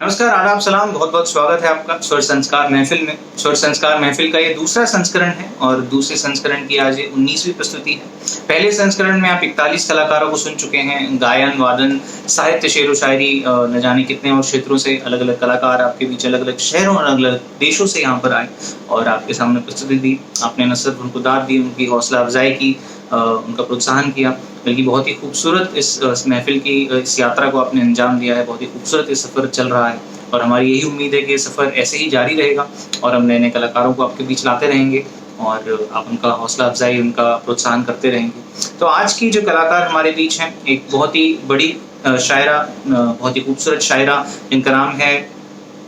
नमस्कार, आदाब, सलाम, बहुत-बहुत स्वागत है आपका स्वर संस्कार महफ़िल में। स्वर संस्कार महफ़िल का ये दूसरा संस्करण है और दूसरे संस्करण की आज ये 19वीं प्रस्तुति है। पहले संस्करण में आप 41 कलाकारों को सुन चुके हैं, गायन, वादन, साहित्य, शेरो-शायरी न जाने कितने और क्षेत्रों से अलग-अलग कलाकार आपके बीच अलग-अलग शहरों और अलग-अलग देशों से यहाँ पर आए और आपके सामने प्रस्तुति दी। आपने न सिर्फ़ उनको दाद दी, उनकी हौसला अफ़ज़ाई की, उनका प्रोत्साहन किया, बल्कि बहुत ही खूबसूरत इस महफ़िल की इस यात्रा को आपने अंजाम दिया है, बहुत ही खूबसूरत ये सफ़र चल रहा है और हमारी यही उम्मीद है कि ये सफ़र ऐसे ही जारी रहेगा और हम नए-नए कलाकारों को आपके बीच लाते रहेंगे और आप उनका हौसला अफ़ज़ाई, उनका प्रोत्साहन करते रहेंगे। तो आज की जो कलाकार हमारे बीच हैं, एक बहुत ही बड़ी शायरा बहुत ही खूबसूरत शायरा, जिनका नाम है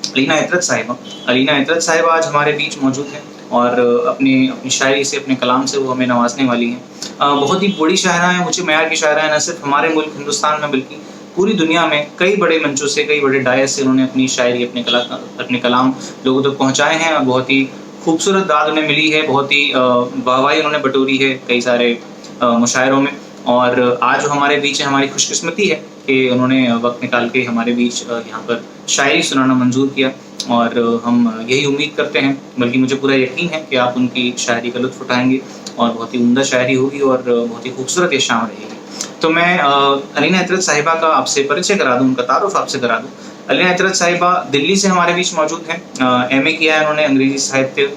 अलीना इतरत साहिबा। अलीना इतरत साहिबा आज हमारे बीच मौजूद हैं और अपनी शायरी से, अपने कलाम से वो हमें नवाज़ने वाली हैं। बहुत ही बड़ी शायरा हैं, ऊँचे मयार की शायरा हैं, ना सिर्फ़ हमारे मुल्क हिंदुस्तान में बल्कि पूरी दुनिया में कई बड़े मंचों से, कई बड़े डायस से उन्होंने अपनी शायरी, अपने कलाम लोगों तक पहुँचाए हैं और बहुत ही खूबसूरत दाद उन्हें मिली है, बहुत ही वाहवाही उन्होंने बटोरी है कई सारे मुशायरों में और आज वो हमारे बीच हैं, हमारी खुशकिस्मती है कि उन्होंने वक़्त निकाल के हमारे बीच यहाँ पर शायरी सुनाना मंज़ूर किया और हम यही उम्मीद करते हैं, बल्कि मुझे पूरा यकीन है कि आप उनकी शायरी का लुत्फ़ उठाएँगे और बहुत ही उम्दा शायरी होगी और बहुत ही खूबसूरत ये शाम रहेगी। तो मैं अलीना इतरत साहिबा का आपसे परिचय करा दूँ, उनका तारुफ़ आपसे करा दूँ। अलीना इतरत साहिबा दिल्ली से हमारे बीच मौजूद हैं। एमए किया है उन्होंने अंग्रेज़ी साहित्य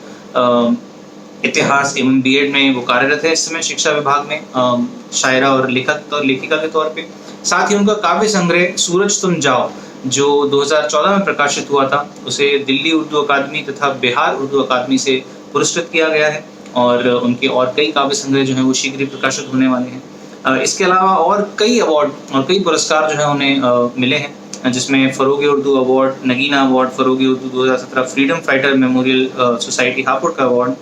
इतिहास एवं बीएड में वो कार्यरत है इस समय शिक्षा विभाग में शायरा और लेखिका के तौर पे। साथ ही उनका काव्य संग्रह सूरज तुम जाओ, जो 2014 में प्रकाशित हुआ था, उसे दिल्ली उर्दू अकादमी तथा बिहार उर्दू अकादमी से पुरस्कृत किया गया है और उनके और कई काव्य संग्रह जो हैं वो शीघ्र ही प्रकाशित होने वाले हैं। इसके अलावा और कई अवार्ड और कई पुरस्कार जो हैं उन्हें मिले हैं, जिसमें Farogh-e-Urdu award, Nagina award, Farogh-e-Urdu 2017 freedom fighter memorial society Hapur का अवार्ड,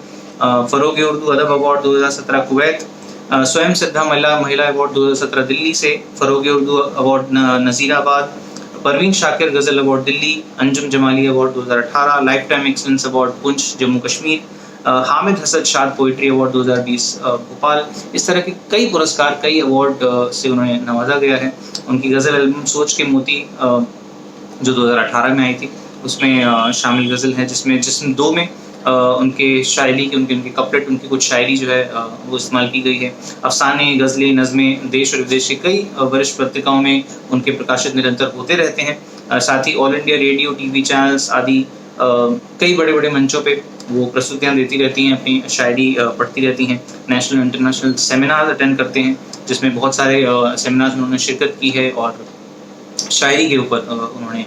फ़रोग़-ए-उर्दू अदब अवार्ड 2017 कुवैत, स्वयं सिद्धा महिला महिला अवार्ड 2017 दिल्ली से, Farogh-e-Urdu award Nazirabad, Parveen Shakir ghazal award Delhi, Anjum Jamali award 2018, lifetime excellence award Poonch, Jammu Kashmir, Hamid Hasan Shad poetry award 2020 Bhopal. इस तरह के कई पुरस्कार, कई अवार्ड से उन्हें नवाज़ा गया है। उनकी गज़ल एल्बम सोच के मोती जो 2018 में आई थी, उसमें शामिल गज़ल है जिसमें 2 में उनके शायरी के उनके कपलेट उनकी कुछ शायरी जो है वो इस्तेमाल की गई है। अफ़साने, गज़लें, नज़्में देश और विदेश की कई वरिष्ठ पत्रिकाओं में उनके प्रकाशित निरंतर होते रहते हैं। साथ ही all India radio, TV channels आदि कई बड़े-बड़े मंचों पे वो प्रस्तुतियाँ देती रहती हैं, अपनी शायरी पढ़ती रहती हैं। नेशनल इंटरनेशनल सेमिनार अटेंड करते हैं, जिसमें बहुत सारे सेमिनार्स में उन्होंने शिरकत की है और शायरी के ऊपर उन्होंने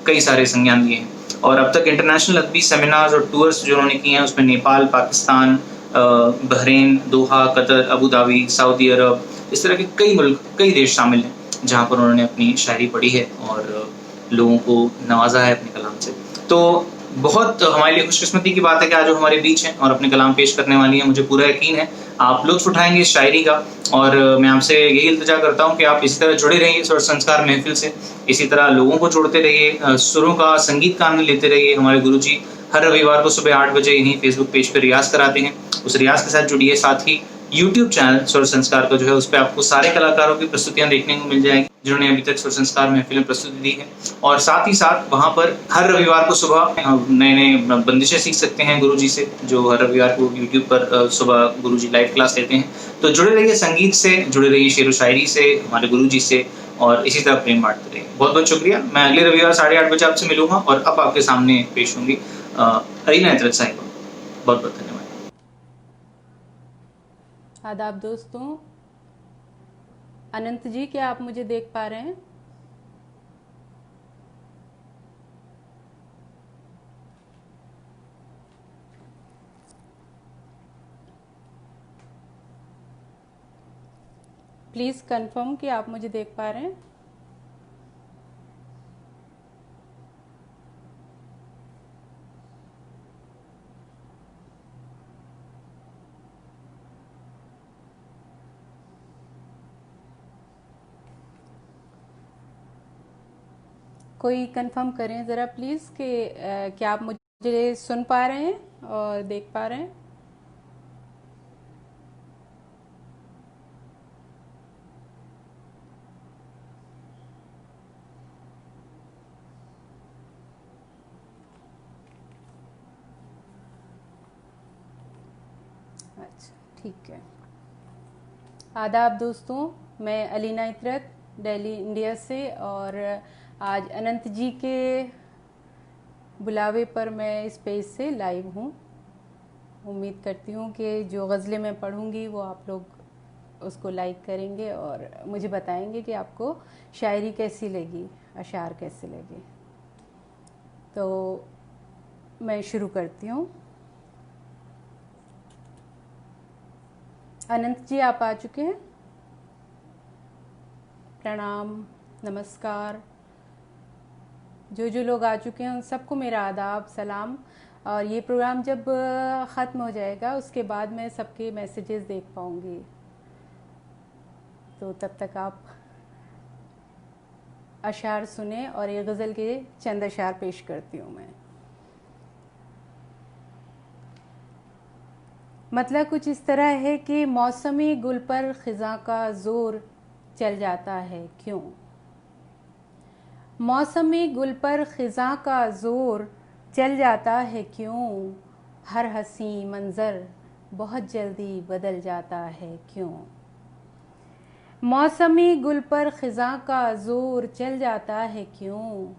कई सारे संज्ञान लिए हैं और अब तक इंटरनेशनल अदबी सेमिनार्स और टूर्स जो उन्होंने किए हैं उसमें नेपाल, पाकिस्तान, बहरीन, दोहा, कतर, अबू धाबी, सऊदी अरब, इस तरह के कई मुल्क, कई देश शामिल हैं, जहाँ पर उन्होंने अपनी शायरी पढ़ी है और लोगों को नवाज़ा है अपने कलाम से। तो बहुत हमारे लिए खुशकिस्मती की बात है कि आज वो हमारे बीच हैं और अपने कलाम पेश करने वाली हैं। मुझे पूरा यकीन है, आप लुत्फ़ उठाएँगे इस शायरी का और मैं आपसे यही इल्तिजा करता हूँ कि आप इसी तरह जुड़े रहिए स्वर संस्कार महफ़िल से। इसी तरह लोगों को जोड़ते रहिए, सुरों का, संगीत का आनंद लेते रहिए। हमारे गुरुजी हर रविवार को सुबह 8 बजे यहीं फ़ेसबुक पेज पे रियाज़ कराते हैं। उस रियाज़ के साथ जुड़िए, साथ ही यूट्यूब चैनल स्वर संस्कार का जो है, उसपे आपको सारे कलाकारों की प्रस्तुतियाँ देखने को मिल जाएँगी, जिन्होंने अभी तक स्वर संस्कार महफ़िल में प्रस्तुति दी है और साथ ही साथ वहाँ पर हर रविवार को सुबह नए-नए बंदिशें सीख सकते हैं गुरुजी से, जो हर रविवार को यूट्यूब पर सुबह गुरुजी लाइव क्लास लेते हैं। तो जुड़े रहिए संगीत से, जुड़े रहिए शेरो-शायरी से, हमारे गुरुजी से और इसी तरह प्रेम बाँटते रहिए। बहुत-बहुत शुक्रिया। मैं अगले रविवार 8:30 बजे आपसे मिलूँगा और अब आपके सामने पेश होंगी अरीना इतरत साहिबा। बहुत-बहुत धन्यवाद। आदाब दोस्तों। अनंत जी, क्या आप मुझे देख पा रहे हैं? प्लीज़ कंफर्म कि आप मुझे देख पा रहे हैं। कोई कंफर्म करें ज़रा प्लीज़ कि क्या आप मुझे सुन पा रहे हैं और देख पा रहे हैं? ठीक है। आदाब दोस्तों, मैं अलीना इतरत दिल्ली इंडिया से, और आज अनंत जी के बुलावे पर मैं इस पेज से लाइव हूँ। उम्मीद करती हूँ कि जो गज़लें मैं पढ़ूँगी वो आप लोग उसको लाइक करेंगे और मुझे बताएंगे कि आपको शायरी कैसी लगी, अशार कैसे लगे। तो मैं शुरू करती हूँ। अनंत जी आप आ चुके हैं? प्रणाम, नमस्कार। जो लोग आ चुके हैं उन सबको मेरा आदाब, सलाम। और ये प्रोग्राम जब ख़त्म हो जाएगा उसके बाद मैं सबके मैसेजेस देख पाऊँगी, तो तब तक आप अशार सुने और ये गज़ल के चंद अशार पेश करती हूँ मैं। मतलब कुछ इस तरह है कि मौसमी गुल पर ख़िज़ां का ज़ोर चल जाता है क्यों। मौसमी गुल पर ख़िज़ां का ज़ोर चल जाता है क्यों। हर हसी मंज़र बहुत जल्दी बदल जाता है क्यों। मौसमी गुल पर ख़िज़ां का ज़ोर चल जाता है क्यों।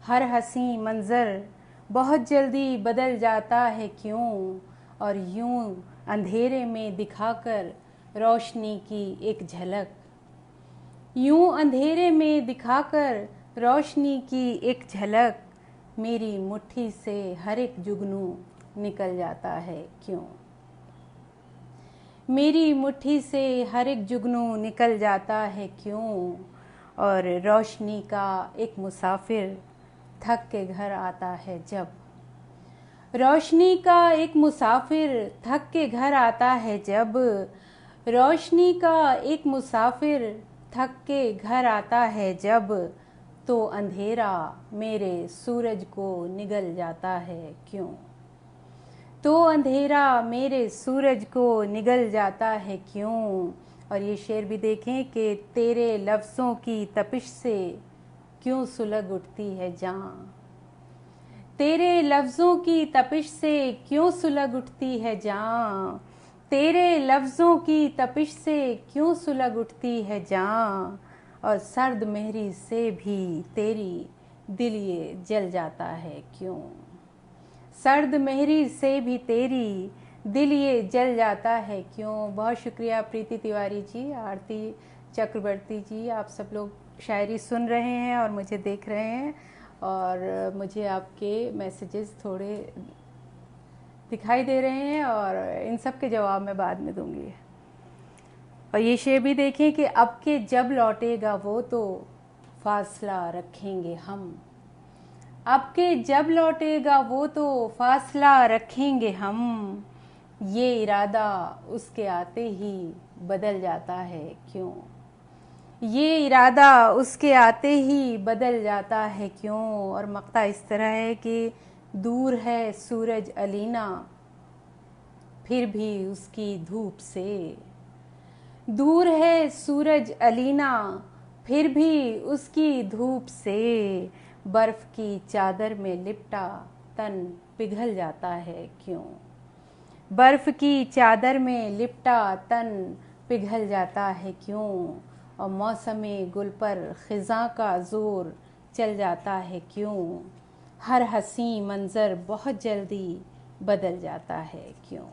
हर हसी मंज़र बहुत जल्दी बदल जाता है क्यों। और यूं अंधेरे में दिखाकर रोशनी की एक झलक, यूं अंधेरे में दिखाकर रोशनी की एक झलक, मेरी मुट्ठी से हर एक जुगनू निकल जाता है क्यों। मेरी मुट्ठी से हर एक जुगनू निकल जाता है क्यों। और रोशनी का एक मुसाफिर थक के घर आता है जब, रोशनी का एक मुसाफिर थक के घर आता है जब, रोशनी का एक मुसाफिर थक के घर आता है जब, तो अंधेरा मेरे सूरज को निगल जाता है क्यों। तो अंधेरा मेरे सूरज को निगल जाता है क्यों। और ये शेर भी देखें कि तेरे लफ्ज़ों की तपिश से क्यों सुलग उठती है जान। तेरे लफ्ज़ों की तपिश से क्यों सुलग उठती है जान। तेरे लफ्ज़ों की तपिश से क्यों सुलग उठती है जान। और सर्द मेहरी से भी तेरी दिल ये जल जाता है क्यों। सर्द मेहरी से भी तेरी दिल ये जल जाता है क्यों। बहुत शुक्रिया प्रीति तिवारी जी, आरती चक्रवर्ती जी, आप सब लोग शायरी सुन रहे हैं और मुझे देख रहे हैं, और मुझे आपके मैसेजेस थोड़े दिखाई दे रहे हैं और इन सब के जवाब मैं बाद में दूंगी। और ये शेर भी देखें कि अब के जब लौटेगा वो तो फासला रखेंगे हम। अब के जब लौटेगा वो तो फासला रखेंगे हम। ये इरादा उसके आते ही बदल जाता है क्यों। ये इरादा उसके आते ही बदल जाता है क्यों। और मक्ता इस तरह है कि दूर है सूरज अलीना फिर भी उसकी धूप से, दूर है सूरज अलीना फिर भी उसकी धूप से, बर्फ की चादर में लिपटा तन पिघल जाता है क्यों। बर्फ की चादर में लिपटा तन पिघल जाता है क्यों। और मौसमी गुल पर ख़िज़ां का ज़ोर चल जाता है क्यों। हर हसी मंज़र बहुत जल्दी बदल जाता है क्यों।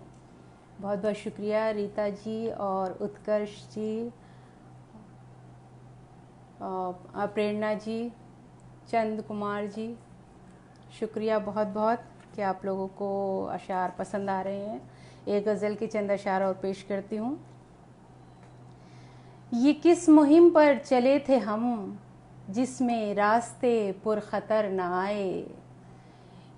बहुत बहुत शुक्रिया रीता जी और उत्कर्ष जी, प्रेरणा जी, चंद कुमार जी, शुक्रिया बहुत बहुत कि आप लोगों को अशार पसंद आ रहे हैं। एक गज़ल के चंद अशार और पेश करती हूँ। ये किस मुहिम पर चले थे हम जिसमें रास्ते पुरखतर न आए।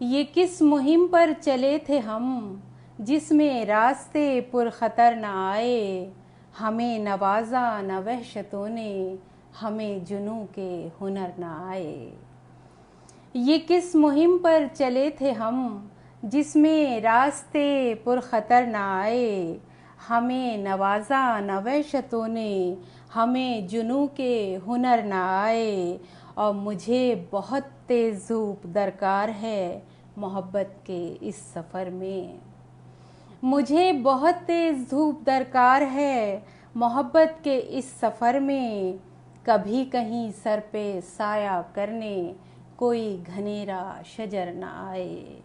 ये किस मुहिम पर चले थे हम जिसमें रास्ते पुरखतर न आए। हमें नवाजा न वहशतों ने हमें जुनू के हुनर न आए। ये किस मुहिम पर चले थे हम जिसमें रास्ते पुरखतर न आए। हमें नवाजा न वहशतों ने हमें जुनू के हुनर न आए। और मुझे बहुत तेज़ धूप दरकार है मोहब्बत के इस सफ़र में। मुझे बहुत तेज धूप दरकार है मोहब्बत के इस सफ़र में, कभी कहीं सर पे साया करने कोई घनेरा शजर न आए।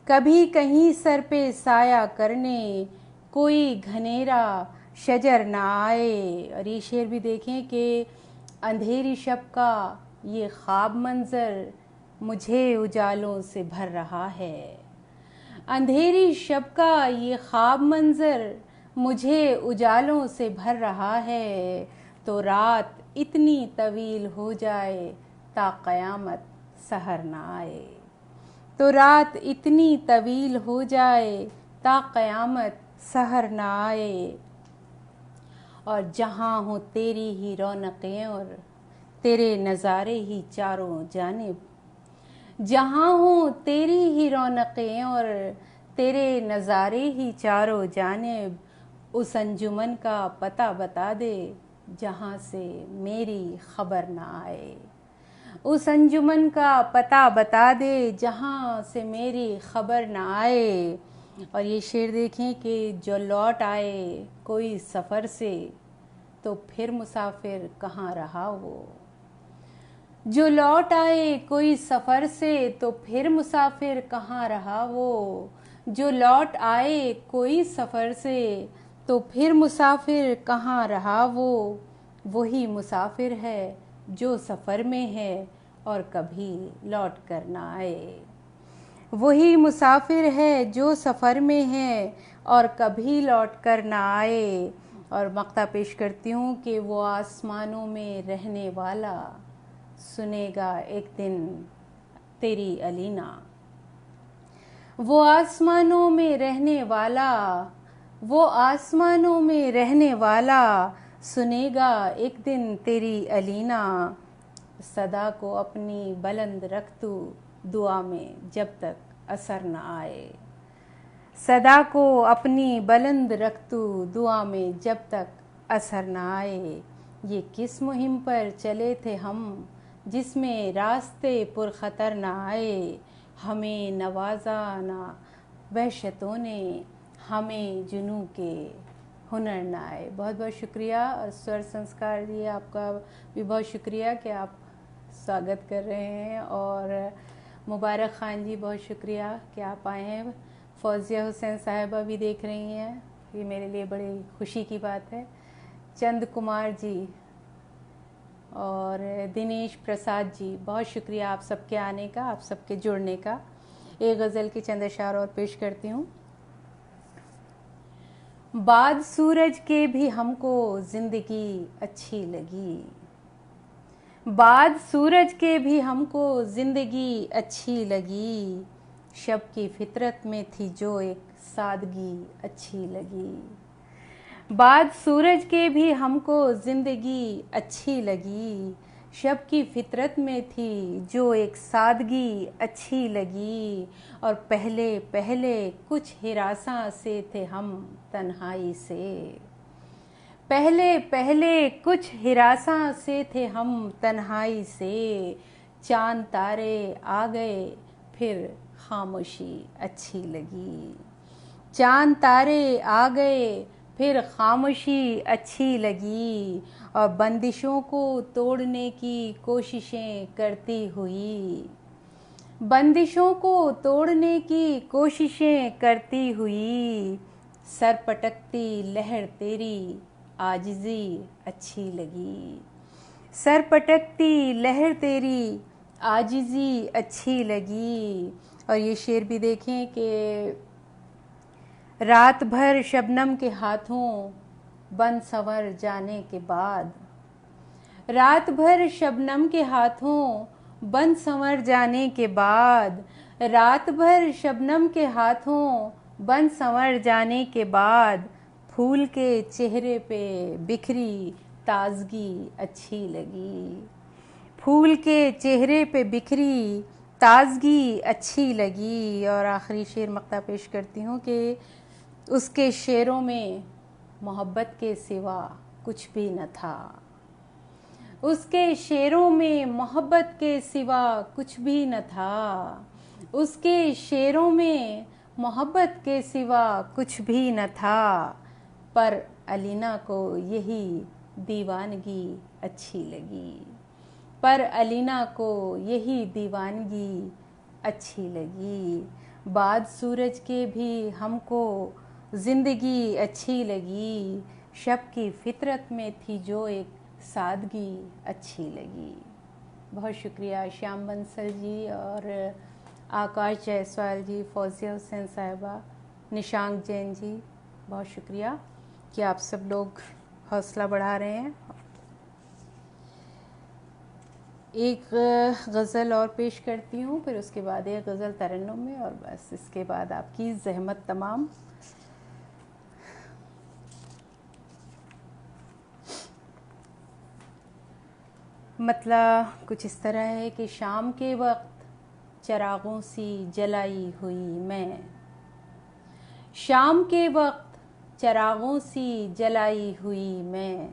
कभी कहीं सर पे साया करने कोई घनेरा शजर न आए। और ये शेर भी देखें कि अंधेरी शब का ये ख्वाब मंज़र मुझे उजालों से भर रहा है। अंधेरी शब का ये ख्वाब मंज़र मुझे उजालों से भर रहा है। तो रात इतनी तवील हो जाए ता क़यामत सहर न आए। तो रात इतनी तवील हो जाए ता क़यामत सहर न आए। और जहाँ हो तेरी ही रौनक़ें और तेरे नज़ारे ही चारों जानिब, जहाँ हो तेरी ही रौनक़ें और तेरे नज़ारे ही चारों जानिब, उस अंजुमन का पता बता दे जहाँ से मेरी खबर न आए। उस अंजुमन का पता बता दे जहाँ से मेरी खबर न आए। और ये शेर देखें कि जो लौट आए कोई सफ़र से तो फिर मुसाफिर कहाँ रहा वो। जो लौट आए कोई सफ़र से तो फिर मुसाफिर कहाँ रहा वो। जो लौट आए कोई सफ़र से तो फिर मुसाफिर कहाँ रहा वो। वही मुसाफिर है जो सफ़र में है और कभी लौट कर ना आए। वही मुसाफिर है जो सफ़र में है और कभी लौट कर ना आए। और मक्ता पेश करती हूँ कि वो आसमानों में रहने वाला सुनेगा एक दिन तेरी अलीना। वो आसमानों में रहने वाला, वो आसमानों में रहने वाला सुनेगा एक दिन तेरी अलीना। सदा को अपनी बुलंद रख तू दुआ में जब तक असर न आए। सदा को अपनी बुलंद रख तू दुआ में जब तक असर न आए। ये किस मुहिम पर चले थे हम जिसमें रास्ते पुरखतर न आए। हमें नवाजा ना वहशतों ने, हमें जुनू के हुनर न आए। बहुत बहुत शुक्रिया। और स्वर संस्कार जी आपका भी बहुत शुक्रिया कि आप स्वागत कर रहे हैं। और मुबारक ख़ान जी बहुत शुक्रिया कि आप आए हैं। फौजिया हुसैन साहिबा भी देख रही हैं, ये मेरे लिए बड़ी खुशी की बात है। चंद कुमार जी और दिनेश प्रसाद जी बहुत शुक्रिया आप सबके आने का, आप सबके जुड़ने का। एक गज़ल के चंद अशार और पेश करती हूँ। बाद सूरज के भी हमको ज़िंदगी अच्छी लगी। बाद सूरज के भी हमको ज़िंदगी अच्छी लगी। शब की फितरत में थी जो एक सादगी अच्छी लगी। बाद सूरज के भी हमको ज़िंदगी अच्छी लगी। शब की फितरत में थी जो एक सादगी अच्छी लगी। और पहले पहले कुछ हिरासा से थे हम तन्हाई से। पहले पहले कुछ हिरासा से थे हम तन्हाई से। चांद तारे आ गए फिर खामोशी अच्छी लगी। चांद तारे आ गए फिर खामोशी अच्छी लगी। और बंदिशों को तोड़ने की कोशिशें करती हुई, बंदिशों को तोड़ने की कोशिशें करती हुई। सर पटकती लहर तेरी आजिज़ी अच्छी लगी। सर पटकती लहर तेरी आजिज़ी अच्छी लगी। और ये शेर भी देखें कि रात भर शबनम के हाथों बन संवर जाने के बाद, रात भर शबनम के हाथों बन संवर जाने के बाद, रात भर शबनम के हाथों बन संवर जाने के बाद, फूल के चेहरे पे बिखरी ताजगी अच्छी लगी। फूल के चेहरे पे बिखरी ताजगी अच्छी लगी। और आखिरी शेर मक्ता पेश करती हूँ कि उसके शेरों में मोहब्बत के सिवा कुछ भी न था। उसके शेरों में मोहब्बत के सिवा कुछ भी न था। उसके शेरों में मोहब्बत के सिवा कुछ भी न था, पर अलीना को यही दीवानगी अच्छी लगी। पर अलीना को यही दीवानगी अच्छी लगी। बाद सूरज के भी हमको ज़िंदगी अच्छी लगी। शब की फितरत में थी जो एक सादगी अच्छी लगी। बहुत शुक्रिया श्याम बंसल जी और आकाश जायसवाल जी, फौजिया हुसैन साहिबा, निशांक जैन जी, बहुत शुक्रिया कि आप सब लोग हौसला बढ़ा रहे हैं। एक गज़ल और पेश करती हूँ, फिर उसके बाद एक गज़ल तरन्नुम में, और बस इसके बाद आपकी ज़हमत तमाम। मतलब कुछ इस तरह है कि शाम के वक्त चरागों सी जलाई हुई मैं, शाम के वक्त चरागों सी जलाई हुई मैं,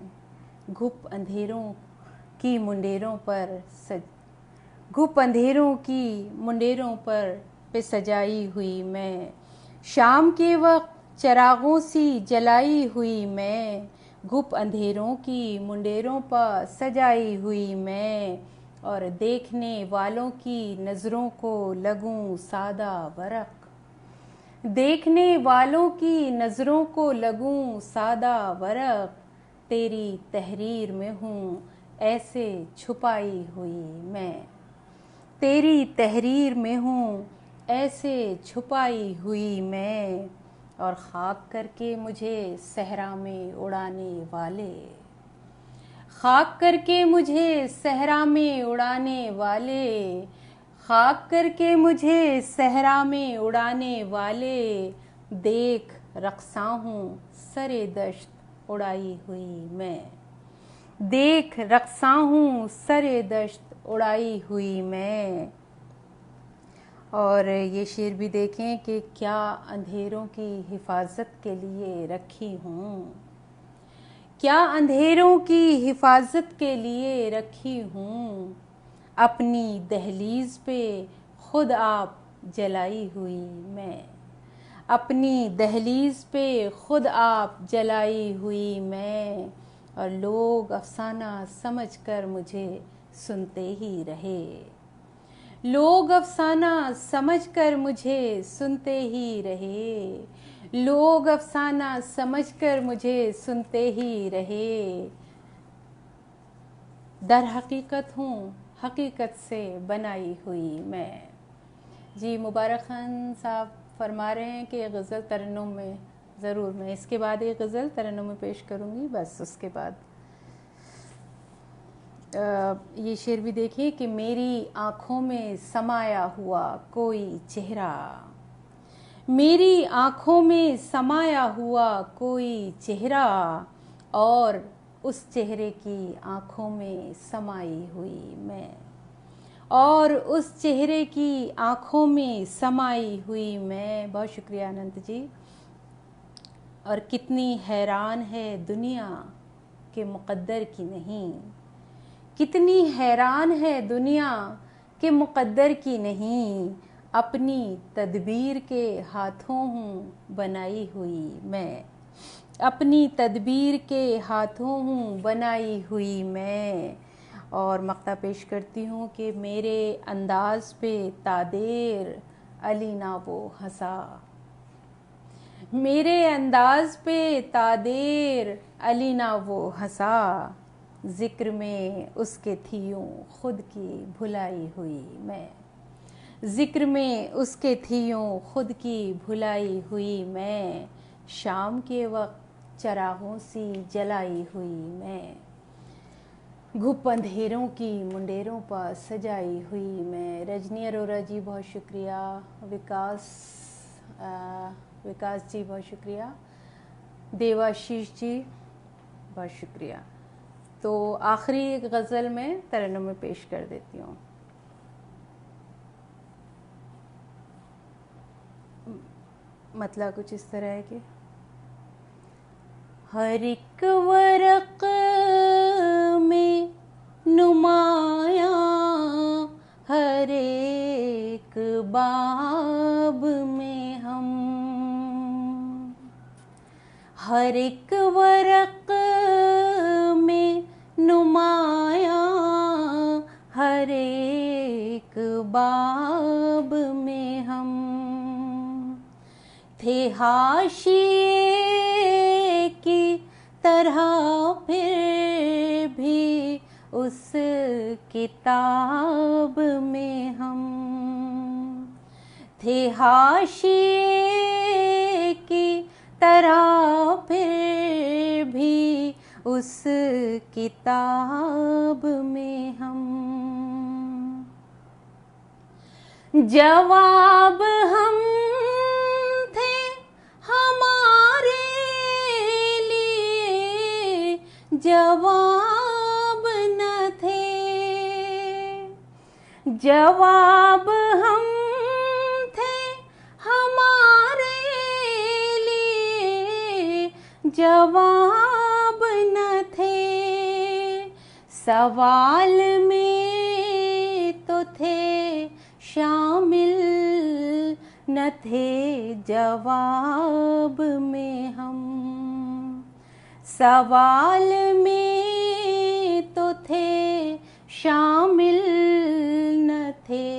घुप अंधेरों की मुंडेरों पर घुप अंधेरों की मुंडेरों पे सजाई हुई मैं। शाम के वक्त चरागों सी जलाई हुई मैं, घुप अंधेरों की मुंडेरों पर सजाई हुई मैं, और देखने वालों की नज़रों को लगूं सादा बरक, देखने वालों की नज़रों को लगूं सादा बरक, तेरी तहरीर में हूँ ऐसे छुपाई हुई मैं, तेरी तहरीर में हूँ ऐसे छुपाई हुई मैं, और खाक करके मुझे सहरा में उड़ाने वाले, खाक करके मुझे सहरा में उड़ाने वाले, खाक करके मुझे सहरा में उड़ाने वाले, देख रक़्सा हूँ सरे दश्त उड़ाई हुई मैं, देख रक़्सा हूँ सरे दश्त उड़ाई हुई मैं। और ये शेर भी देखें कि क्या अंधेरों की हिफाजत के लिए रखी हूँ, क्या अंधेरों की हिफाजत के लिए रखी हूँ, अपनी दहलीज पे खुद आप जलाई हुई मैं, अपनी दहलीज पे खुद आप जलाई हुई मैं, और लोग अफसाना समझकर मुझे सुनते ही रहे, लोग अफसाना समझकर मुझे सुनते ही रहे, लोग अफसाना समझकर मुझे सुनते ही रहे, दर हकीकत हूँ हकीकत से बनाई हुई मैं। जी मुबारक खान साहब फरमा रहे हैं कि गज़ल तरन्नुम में ज़रूर, मैं इसके बाद एक गज़ल तरन्नुम में पेश करूँगी, बस उसके बाद ये शेर भी देखिए कि मेरी आँखों में समाया हुआ कोई चेहरा, मेरी आँखों में समाया हुआ कोई चेहरा, और उस चेहरे की आँखों में समाई हुई मैं, और उस चेहरे की आँखों में समाई हुई मैं। बहुत शुक्रिया अनंत जी। और कितनी हैरान है दुनिया के मुक़द्दर की नहीं, कितनी हैरान है दुनिया के मुक़द्दर की नहीं, अपनी तदबीर के हाथों हूँ बनाई हुई मैं, अपनी तदबीर के हाथों हूँ बनाई हुई मैं। और मक्ता पेश करती हूँ कि मेरे अंदाज़ पे तादेर अली ना वो हंसा, मेरे अंदाज़ पे तादेर अली ना वो हंसा, ज़िक्र में उसके थी यूँ खुद की भुलाई हुई मैं, ज़िक्र में उसके थी यूँ खुद की भुलाई हुई मैं, शाम के वक्त चरागों सी जलाई हुई मैं, घुप अंधेरों की मुंडेरों पर सजाई हुई मैं। रजनी अरोरा जी बहुत शुक्रिया, विकास जी बहुत शुक्रिया, देवाशीष जी बहुत शुक्रिया। तो आखिरी एक गज़ल में तरन्नुम में पेश कर देती हूँ। मतलब कुछ इस तरह है कि हर एक वरक़ में नुमाया, हर एक बाब में हम, हर एक वर्क में नुमाया, हर एक बाब में हम थे हाशिए की तरह, फिर भी उस किताब में हम थे हाशिए की तरह, फिर भी उस किताब में हम। जवाब हम थे हमारे लिए, जवाब न थे। जवाब हम थे हमारे लिए, जवाब न थे। सवाल में तो थे शामिल, न थे जवाब में हम। सवाल में तो थे शामिल, न थे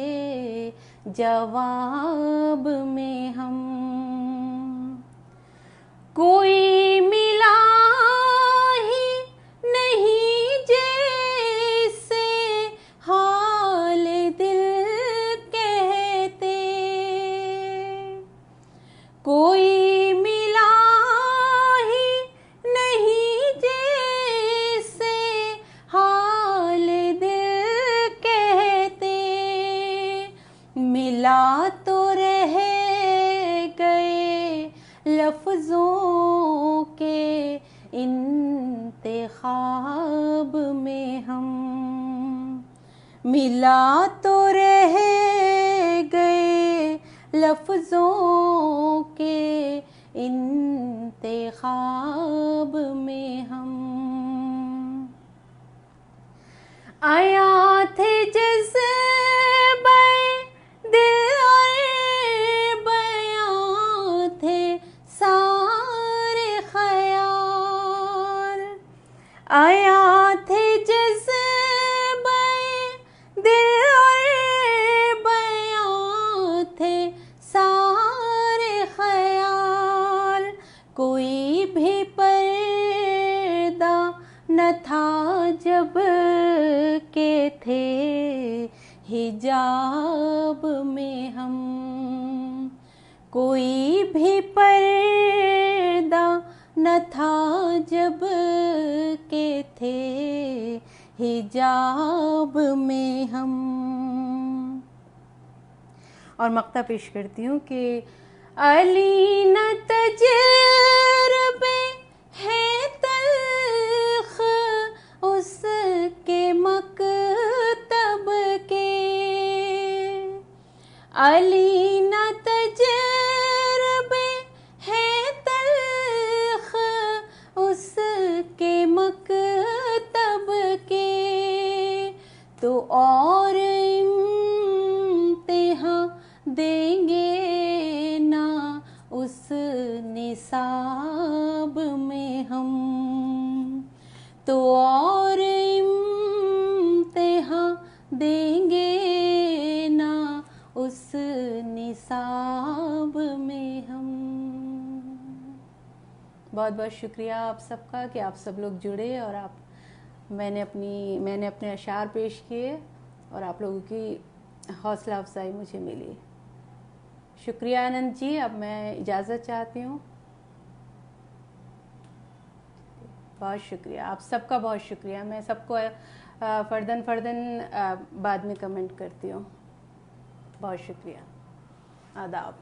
जवाब में हम। कोई मिला ही नहीं जैसे हाल दिल कहते, कोई मिला ही नहीं जैसे हाल दिल कहते। मिला तो रह गए लफ्ज़ों के इंतखाब में हम। मिला तो रह गए लफ्ज़ों के इंतखाब में हम। आया थे जज़्बे दिल और बयां थे सारे ख़याल। आया थे जज़्बे दिल और बयां थे सारे ख़याल। कोई भी पर्दा न था जब के थे हिजाब में हम। कोई भी पर्दा न था जब के थे हिजाब में हम। और मक्ता पेश करती हूँ कि अली न तजर्बे हैं तल्ख उसके मकतब के। अली न तजर्बे हैं तल्ख उसके मकतब के। तो और इम्तिहान देंगे ना उस निसाब में हम। तो और इम्तिहान देंगे ना उस निसाब में हम। बहुत बहुत शुक्रिया आप सबका कि आप सब लोग जुड़े और मैंने अपने अशार पेश किए और आप लोगों की हौसला अफजाई मुझे मिली। शुक्रिया आनंद जी। अब मैं इजाज़त चाहती हूँ। बहुत शुक्रिया आप सबका, बहुत शुक्रिया। मैं सबको फ़र्दन बाद में कमेंट करती हूँ। बहुत शुक्रिया। आदाब।